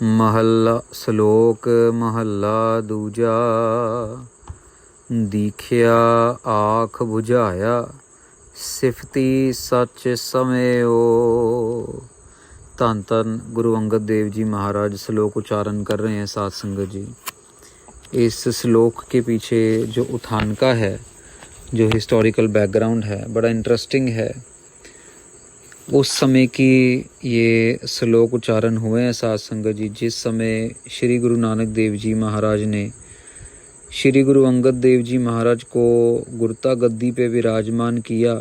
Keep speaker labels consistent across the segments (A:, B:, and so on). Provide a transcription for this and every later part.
A: महला श्लोक महला दूजा। दीखिया आख बुझाया सिफती सच समयो। धन धन गुरु अंगद देव जी महाराज श्लोक उच्चारण कर रहे हैं साध संगत जी। इस श्लोक के पीछे जो उठानका है, जो हिस्टोरिकल बैकग्राउंड है, बड़ा इंटरेस्टिंग है। उस समय की ये श्लोक उच्चारण हुए हैं साध संगत जी, जिस समय श्री गुरु नानक देव जी महाराज ने श्री गुरु अंगद देव जी महाराज को गुरता गद्दी पे विराजमान किया।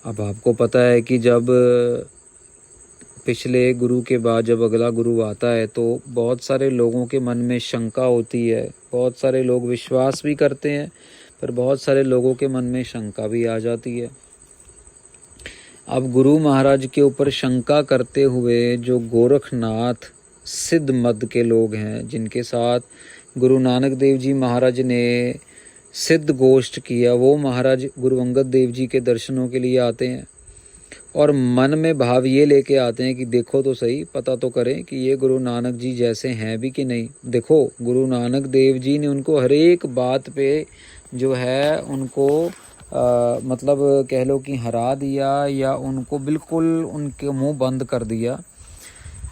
A: अब आपको पता है कि जब पिछले गुरु के बाद जब अगला गुरु आता है तो बहुत सारे लोगों के मन में शंका होती है। बहुत सारे लोग विश्वास भी करते हैं, पर बहुत सारे लोगों के मन में शंका भी आ जाती है। अब गुरु महाराज के ऊपर शंका करते हुए जो गोरखनाथ सिद्ध मत के लोग हैं, जिनके साथ गुरु नानक देव जी महाराज ने सिद्ध गोष्ठ किया, वो महाराज गुरु अंगद देव जी के दर्शनों के लिए आते हैं और मन में भाव ये लेके आते हैं कि देखो तो सही, पता तो करें कि ये गुरु नानक जी जैसे हैं भी कि नहीं। देखो, गुरु नानक देव जी ने उनको हर एक बात पे जो है उनको मतलब कह लो कि हरा दिया या उनको बिल्कुल उनके मुंह बंद कर दिया।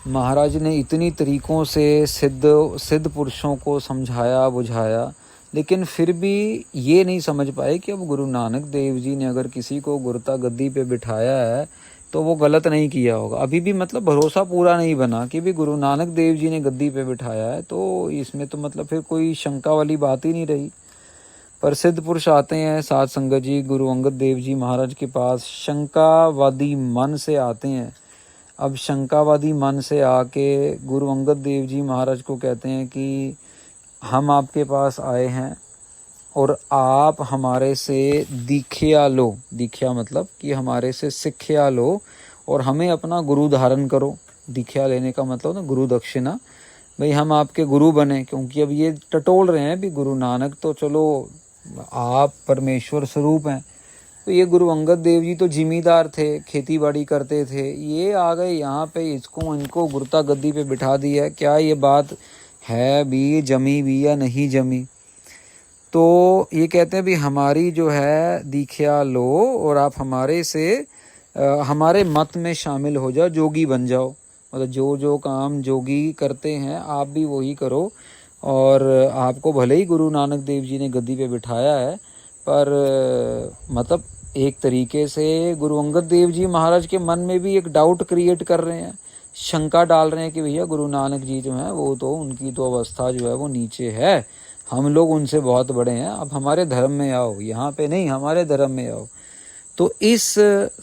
A: महाराज ने इतनी तरीक़ों से सिद्ध पुरुषों को समझाया बुझाया, लेकिन फिर भी ये नहीं समझ पाए कि अब गुरु नानक देव जी ने अगर किसी को गुरता गद्दी पे बिठाया है तो वो गलत नहीं किया होगा। अभी भी मतलब भरोसा पूरा नहीं बना कि भी गुरु नानक देव जी ने गद्दी पे बिठाया है, तो इसमें तो मतलब फिर कोई शंका वाली बात ही नहीं रही। पर सिद्ध पुरुष आते हैं साध संगत जी गुरु अंगद देव जी महाराज के पास, शंकावादी मन से आते हैं। अब शंकावादी मन से आके गुरु अंगद देव जी महाराज को कहते हैं कि हम आपके पास आए हैं और आप हमारे से दीक्षा लो। दीक्षा मतलब कि हमारे से शिक्षा लो और हमें अपना गुरु धारण करो। दीक्षा लेने का मतलब ना गुरु दक्षिणा, भाई हम आपके गुरु बने। क्योंकि अब ये टटोल रहे हैं भी गुरु नानक तो चलो आप परमेश्वर स्वरूप हैं, तो ये गुरु अंगद देव जी तो जिम्मेदार थे, खेती बाड़ी करते थे, ये आ गए यहाँ पे इसको इनको गुरता गद्दी पे बिठा दिया। क्या ये बात है भी जमी भी या नहीं जमी? तो ये कहते हैं भी हमारी जो है दीक्षा लो और आप हमारे से हमारे मत में शामिल हो जाओ, जोगी बन जाओ। मतलब जो काम जोगी करते हैं आप भी वही करो। और आपको भले ही गुरु नानक देव जी ने गद्दी पे बिठाया है, पर मतलब एक तरीके से गुरु अंगद देव जी महाराज के मन में भी एक डाउट क्रिएट कर रहे हैं, शंका डाल रहे हैं कि भैया गुरु नानक जी जो हैं वो तो उनकी तो अवस्था जो है वो नीचे है, हम लोग उनसे बहुत बड़े हैं, अब हमारे धर्म में आओ, यहाँ पे नहीं हमारे धर्म में आओ। तो इस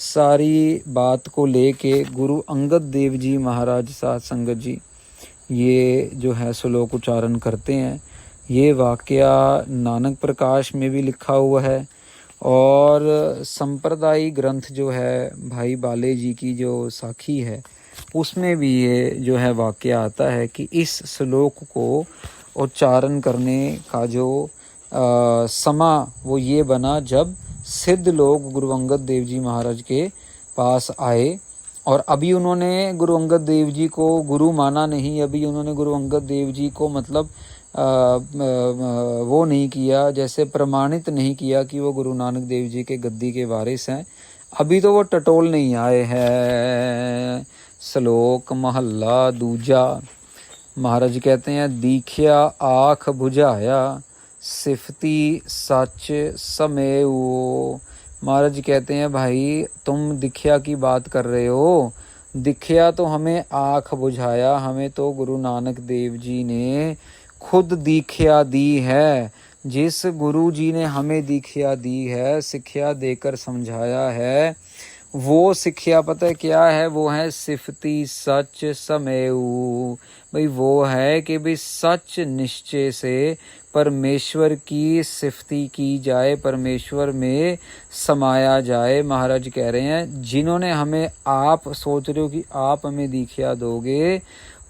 A: सारी बात को लेके गुरु अंगद देव जी महाराज साध संगत जी ये जो है श्लोक उच्चारण करते हैं। ये वाकया नानक प्रकाश में भी लिखा हुआ है और संप्रदायी ग्रंथ जो है भाई बाले जी की जो साखी है उसमें भी ये जो है वाकया आता है कि इस श्लोक को उच्चारण करने का जो समा वो ये बना जब सिद्ध लोग गुरु अंगद देव जी महाराज के पास आए। और अभी उन्होंने गुरु अंगद देव जी को गुरु माना नहीं, अभी उन्होंने गुरु अंगद देव जी को मतलब वो नहीं किया, जैसे प्रमाणित नहीं किया कि वो गुरु नानक देव जी के गद्दी के वारिस हैं। अभी तो वो टटोल नहीं आए हैं। श्लोक महला दूजा। महाराज कहते हैं दीख्या आँख बुझाया सिफती सच समेऊ। महाराज कहते हैं भाई तुम दीक्षा की बात कर रहे हो, दीक्षा तो हमें आँख बुझाया, हमें तो गुरु नानक देव जी ने खुद दीक्षा दी है। जिस गुरु जी ने हमें दीक्षा दी है, शिक्षा देकर समझाया है, वो शिक्षा पता है क्या है? वो है सिफती सच समेऊ। भाई वो है कि भाई सच निश्चय से परमेश्वर की सिफती की जाए, परमेश्वर में समाया जाए। महाराज कह रहे हैं जिन्होंने हमें, आप सोच रहे हो कि आप हमें दीक्षा दोगे,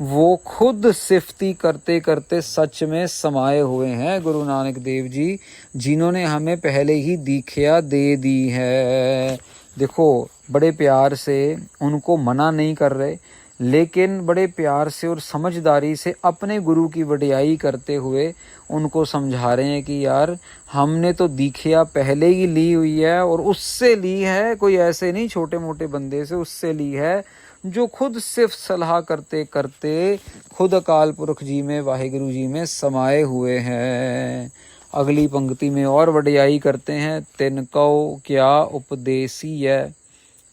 A: वो खुद सिफती करते करते सच में समाये हुए हैं गुरु नानक देव जी, जिन्होंने हमें पहले ही दीक्षा दे दी है। देखो बड़े प्यार से उनको मना नहीं कर रहे, लेकिन बड़े प्यार से और समझदारी से अपने गुरु की वडियाई करते हुए उनको समझा रहे हैं कि यार हमने तो दीक्षा पहले ही ली हुई है, और उससे ली है, कोई ऐसे नहीं छोटे मोटे बंदे से, उससे ली है जो खुद सिर्फ सलाह करते करते खुद अकाल पुरख जी में, वाहिगुरु जी में समाये हुए हैं। अगली पंक्ति में और वडियाई करते हैं, तिनको क्या उपदेसी है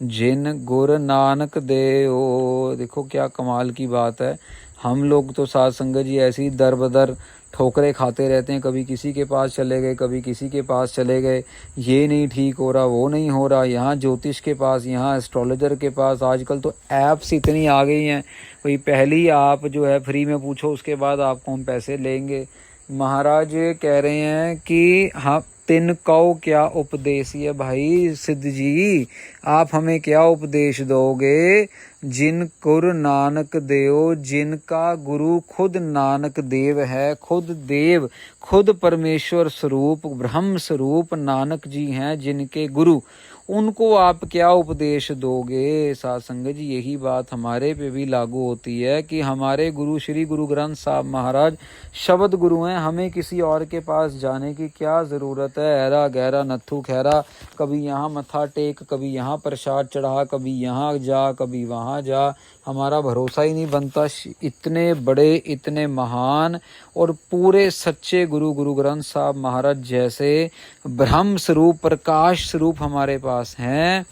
A: जिन गुर नानक देओ। देखो क्या कमाल की बात है। हम लोग तो साध संगत जी ऐसी ही दर बदर ठोकरे खाते रहते हैं, कभी किसी के पास चले गए, कभी किसी के पास चले गए, ये नहीं ठीक हो रहा, वो नहीं हो रहा, यहाँ ज्योतिष के पास, यहाँ एस्ट्रोलॉजर के पास। आजकल तो ऐप्स इतनी आ गई हैं, भाई पहली आप जो है फ्री में पूछो, उसके बाद आपको हम पैसे लेंगे। महाराज कह रहे हैं कि हाँ तिनको क्या उपदेश है। भाई सिद्ध जी आप हमें क्या उपदेश दोगे, जिन गुरु नानक देव, जिनका गुरु खुद नानक देव है, खुद देव, खुद परमेश्वर स्वरूप ब्रह्म स्वरूप नानक जी हैं, जिनके गुरु, उनको आप क्या उपदेश दोगे। साध संगत जी यही बात हमारे पे भी लागू होती है कि हमारे गुरु श्री गुरु ग्रंथ साहब महाराज शब्द गुरु हैं, हमें किसी और के पास जाने की क्या ज़रूरत है। ऐरा गहरा नत्थू खैरा, कभी यहाँ मत्था टेक, कभी यहाँ प्रसाद चढ़ा, कभी यहाँ जा, कभी वहाँ जा, हमारा भरोसा ही नहीं बनता। इतने बड़े, इतने महान और पूरे सच्चे गुरु गुरु ग्रंथ साहब महाराज जैसे ब्रह्म स्वरूप, प्रकाश स्वरूप हमारे पास हैं,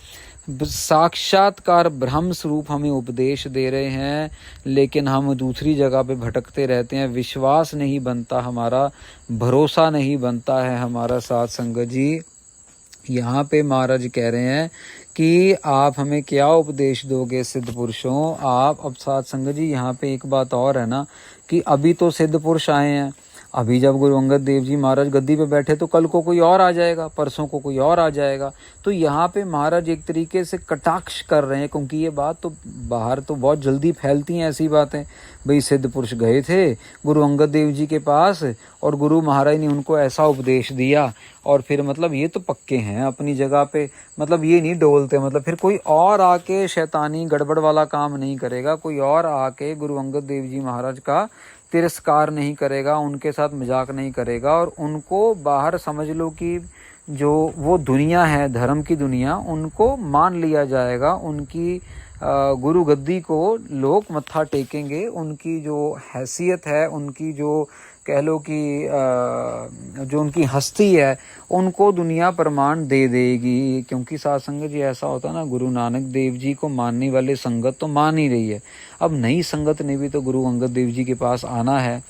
A: साक्षात्कार ब्रह्म स्वरूप हमें उपदेश दे रहे हैं, लेकिन हम दूसरी जगह पे भटकते रहते हैं। विश्वास नहीं बनता हमारा, भरोसा नहीं बनता है हमारा। साध संगत जी यहाँ पे महाराज कह रहे हैं कि आप हमें क्या उपदेश दोगे सिद्ध पुरुषों। आप अब साध संगत जी यहाँ पे एक बात और है ना, कि अभी तो सिद्ध पुरुष आए हैं, अभी जब गुरु अंगद देव जी महाराज गद्दी पे बैठे तो कल को कोई और आ जाएगा, परसों को कोई और आ जाएगा। तो यहाँ पे महाराज एक तरीके से कटाक्ष कर रहे हैं, क्योंकि ये बात तो बाहर तो बहुत जल्दी फैलती हैं ऐसी बातें। भाई सिद्ध पुरुष गए थे गुरु अंगद देव जी के पास और गुरु महाराज ने उनको ऐसा उपदेश दिया, और फिर मतलब ये तो पक्के हैं अपनी जगह पे, मतलब ये नहीं डोलते, मतलब फिर कोई और आके शैतानी गड़बड़ वाला काम नहीं करेगा, कोई और आके गुरु अंगद देव जी महाराज का तिरस्कार नहीं करेगा, उनके साथ मजाक नहीं करेगा, और उनको बाहर समझ लो कि जो वो दुनिया है धर्म की दुनिया, उनको मान लिया जाएगा, उनकी गुरु गद्दी को लोग मत्था टेकेंगे, उनकी जो हैसियत है, उनकी जो कह लो कि जो उनकी हस्ती है, उनको दुनिया प्रमाण दे देगी। क्योंकि साध संगत जी ऐसा होता है ना, गुरु नानक देव जी को मानने वाले संगत तो मान ही रही है, अब नई संगत ने भी तो गुरु अंगद देव जी के पास आना है।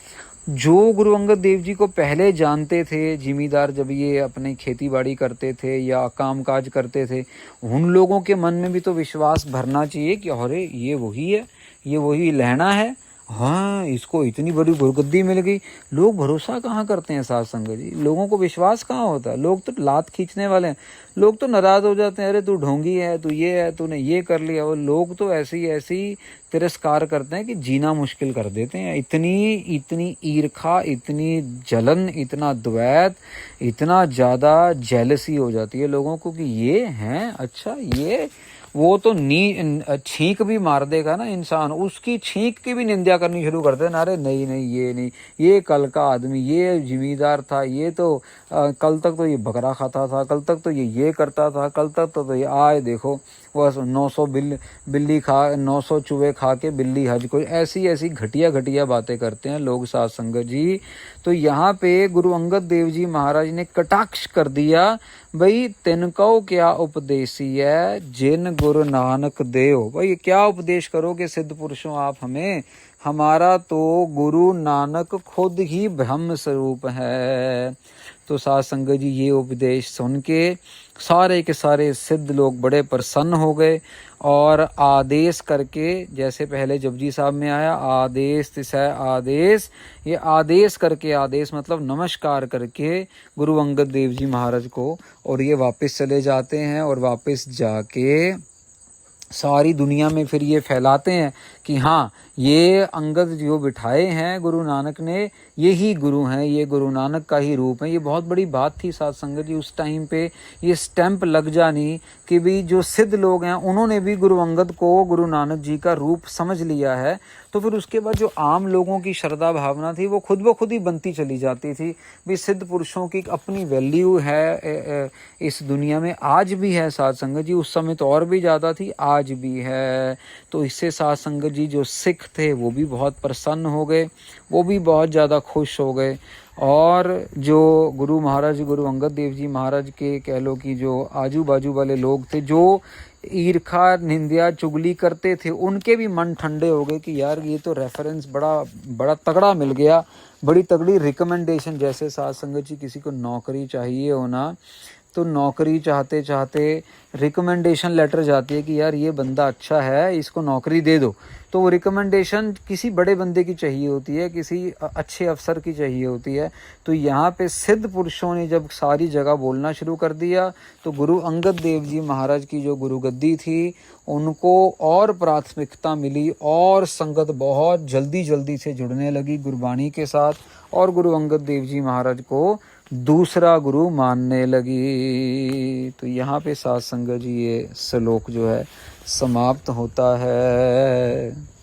A: जो गुरु अंगद देव जी को पहले जानते थे, जिमीदार जब ये अपनी खेती बाड़ी करते थे या काम काज करते थे, उन लोगों के मन में भी तो विश्वास भरना चाहिए कि अरे ये वही है, ये वही लहना है, हाँ इसको इतनी बड़ी गुरगद्दी मिल गई। लोग भरोसा कहाँ करते हैं साध संगत जी, लोगों को विश्वास कहाँ होता है, लोग तो लात खींचने वाले हैं, लोग तो नाराज हो जाते हैं, अरे तू ढोंगी है, तू ये है, तूने ये कर लिया। और लोग तो ऐसी ऐसी तिरस्कार करते हैं कि जीना मुश्किल कर देते हैं। इतनी ईर्खा, इतनी जलन, इतना द्वैत, इतना ज़्यादा जेलसी हो जाती है लोगों को कि ये हैं, अच्छा ये वो तो छींक भी मार देगा ना इंसान, उसकी छींक की भी निंदा करनी शुरू कर देना, अरे नहीं नहीं ये नहीं, ये कल का आदमी, ये जिम्मेदार था, ये तो कल तक तो ये बकरा खाता था, कल तक तो ये करता था, कल तक तो ये आए देखो बस 900 बिल्ली खा 900 चूहे खा के बिल्ली हज। कोई ऐसी ऐसी घटिया घटिया बातें करते हैं लोग साध संगत जी। तो यहाँ पे गुरु अंगद देव जी महाराज ने कटाक्ष कर दिया, भाई तिनको क्या उपदेशी है जिन गुरु नानक देव। भाई क्या उपदेश करोगे सिद्ध पुरुषों आप हमें, हमारा तो गुरु नानक खुद ही ब्रह्म स्वरूप है। तो साध संगत जी ये उपदेश सुन के सारे के सारे सिद्ध लोग बड़े प्रसन्न हो गए, और आदेश करके, जैसे पहले जपजी साहब में आया आदेश तिसै आदेश, ये आदेश करके, आदेश मतलब नमस्कार करके गुरु अंगद देव जी महाराज को, और ये वापस चले जाते हैं, और वापस जाके सारी दुनिया में फिर ये फैलाते हैं कि हाँ ये अंगद जो बिठाए हैं गुरु नानक ने, ये ही गुरु हैं, ये गुरु नानक का ही रूप है। ये बहुत बड़ी बात थी साध संगत जी, उस टाइम पे ये स्टैंप लग जानी कि भी जो सिद्ध लोग हैं उन्होंने भी गुरु अंगद को गुरु नानक जी का रूप समझ लिया है। तो फिर उसके बाद जो आम लोगों की श्रद्धा भावना थी वो खुद ब खुद ही बनती चली जाती थी। भी सिद्ध पुरुषों की अपनी वैल्यू है इस दुनिया में, आज भी है साध संगत जी, उस समय तो और भी ज़्यादा थी, आज भी है। तो इससे साध संगत जी जो सिख थे वो भी बहुत प्रसन्न हो गए, वो भी बहुत ज़्यादा खुश हो गए। और जो गुरु महाराज गुरु अंगद देव जी महाराज के कह लो कि जो आजू बाजू वाले लोग थे जो ईर्खा निंदा चुगली करते थे, उनके भी मन ठंडे हो गए कि यार ये तो रेफरेंस बड़ा तगड़ा मिल गया, बड़ी तगड़ी रिकमेंडेशन। जैसे साध संगत जी किसी को नौकरी चाहिए हो ना, तो नौकरी चाहते चाहते रिकमेंडेशन लेटर जाती है कि यार ये बंदा अच्छा है, इसको नौकरी दे दो। तो वो रिकमेंडेशन किसी बड़े बंदे की चाहिए होती है, किसी अच्छे अफसर की चाहिए होती है। तो यहाँ पे सिद्ध पुरुषों ने जब सारी जगह बोलना शुरू कर दिया तो गुरु अंगद देव जी महाराज की जो गुरुगद्दी थी उनको और प्राथमिकता मिली, और संगत बहुत जल्दी से जुड़ने लगी गुरबाणी के साथ, और गुरु अंगद देव जी महाराज को दूसरा गुरु मानने लगी। तो यहाँ पे साध संगत जी ये श्लोक जो है समाप्त होता है।